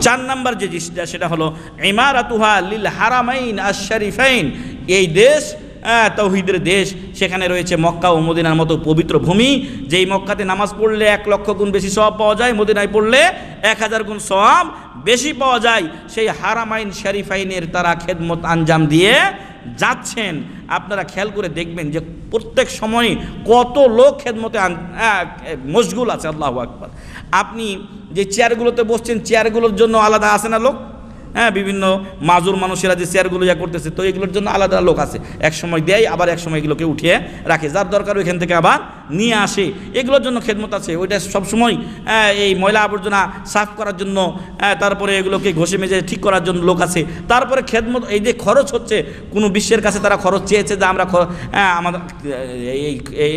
চার নাম্বার যে জিনিসটা সেটা হলো ইমারাতুহা লিল হারামাইন আশ-শরীফাইন। এই দেশ তাওহীদের দেশ, সেখানে রয়েছে মক্কা ও মদিনার মতো পবিত্র ভূমি। যেই মক্কাতে নামাজ পড়লে 1,00,000 গুণ বেশি সওয়াব পাওয়া যায়, মদিনায় পড়লে 1000 গুণ সওয়াব বেশি পাওয়া যায়। সেই হারামাইন শরীফাইনের তারা খেদমত আঞ্জাম দিয়ে যাচ্ছেন। আপনারা খেয়াল করে দেখবেন যে প্রত্যেক সময় কত লোক খেদমতে মশগুল আছে। আল্লাহু আকবার। আপনি যে চেয়ারগুলোতে বসছেন, চেয়ারগুলোর জন্য আলাদা আছে না লোক? বিভিন্ন মাজুর মানুষেরা যে চেয়ারগুলো যা করতেছে, তো এগুলোর জন্য আলাদা লোক আছে। এক সময় দেয়, আবার এক সময় এগুলোকে উঠিয়ে রাখে, যার দরকার ওইখান থেকে আবার নিয়ে আসে। এগুলোর জন্য খেদমত আছে। ওইটা সবসময় এই ময়লা আবর্জনা সাফ করার জন্য, তারপরে এগুলোকে ঘষে মেজে ঠিক করার জন্য লোক আছে। তারপরে খেদমত, এই যে খরচ হচ্ছে, কোনো বিশ্বের কাছে তারা খরচ চেয়েছে যে আমরা আমাদের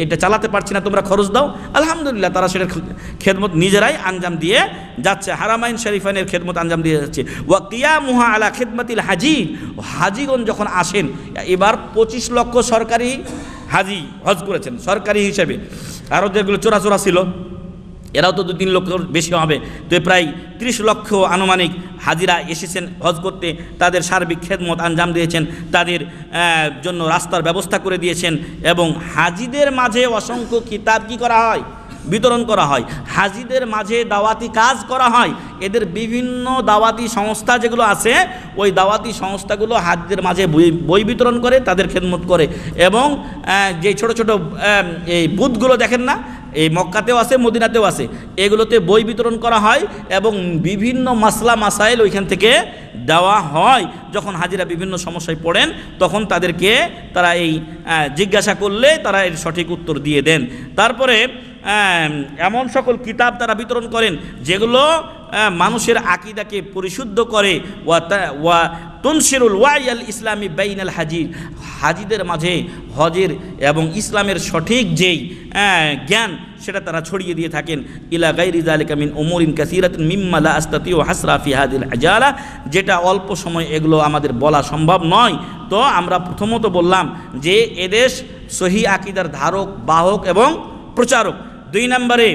এটা চালাতে পারছি না, তোমরা খরচ দাও। আলহামদুলিল্লাহ, তারা সেটার খেদমত নিজেরাই আঞ্জাম দিয়ে যাচ্ছে। হারামাইন শরীফাইনের খেদমত আঞ্জাম দিয়ে যাচ্ছে। ওয়াকিয়ামুহা আলা খিদমাতিল হাজি। হাজিগণ যখন আসেন, এবার 25 লক্ষ সরকারি হাজি হজ করেছেন সরকারি হিসেবে, আরও যেগুলো চোরা ছিল এরাও তো 2-3 লক্ষ বেশি হবে। তো প্রায় 30 লক্ষ আনুমানিক হাজিরা এসেছেন হজ করতে। তাদের সার্বিক খেদমত আঞ্জাম দিয়েছেন, তাদের জন্য রাস্তার ব্যবস্থা করে দিয়েছেন। এবং হাজিদের মাঝে অসংখ্য কিতাব কি করা হয়? বিতরণ করা হয়। হাজিদের মাঝে দাওয়াতি কাজ করা হয়। এদের বিভিন্ন দাওয়াতি সংস্থা যেগুলো আছে, ওই দাওয়াতি সংস্থাগুলো হাজিদের মাঝে বই বিতরণ করে, তাদের খেদমত করে। এবং যে ছোট ছোট এই বুথগুলো দেখেন না, এই মক্কাতেও আছে, মদিনাতেও আছে, এগুলোতে বই বিতরণ করা হয় এবং বিভিন্ন মাসলা মাসাইল ওইখান থেকে দেওয়া হয়। যখন হাজিরা বিভিন্ন সমস্যায় পড়েন, তখন তাদেরকে তারা এই জিজ্ঞাসা করলে তারা এর সঠিক উত্তর দিয়ে দেন। তারপরে এমন সকল কিতাব তারা বিতরণ করেন যেগুলো মানুষের আকীদাকে পরিশুদ্ধ করে। ওয়া তুনশিরুল ওয়াইয়াল ইসলামী বাইনাল হাজি। হাজিদের মাঝে হজের এবং ইসলামের সঠিক যেই জ্ঞান, সেটা তারা ছড়িয়ে দিয়ে থাকেন। ইলা গায়রি যালিকা মিন উমুরিন কাসীরাতিন মিম্মা লা আস্তাতিউ হাসরা ফি হাদিল আজালা। যেটা অল্প সময় এগুলো আমাদের বলা সম্ভব নয়। তো আমরা প্রথমত বললাম যে এদেশ সহি আকীদার ধারক, বাহক এবং প্রচারক। 2 নম্বরে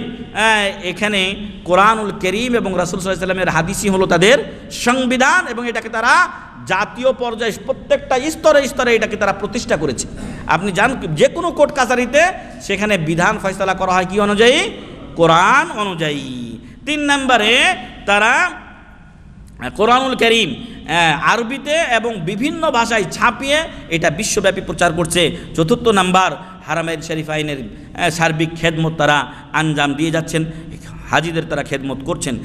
এখানে কোরআনুল কারীম এবং রাসূল সাল্লাল্লাহু আলাইহি ওয়াসাল্লামের হাদিসই হলো তাদের সংবিধান, এবং এটাকে তারা জাতীয় পর্যায়ে প্রত্যেকটা স্তরে স্তরে এটাকে তারা প্রতিষ্ঠা করেছে। আপনি জান, যে কোনো কোর্ট কাছারিতে সেখানে বিধান ফয়সালা করা হয় কি অনুযায়ী? কোরআন অনুযায়ী। 3 নম্বরে তারা কোরআনুল কারীম আরবিতে এবং বিভিন্ন ভাষায় ছাপিয়ে এটা বিশ্বব্যাপী প্রচার করছে। 4 নাম্বার, হারামাইন শরীফাইনের সার্বিক খেদমত তারা আঞ্জাম দিয়ে যাচ্ছেন, হাজিদের তারা খেদমত করছেন।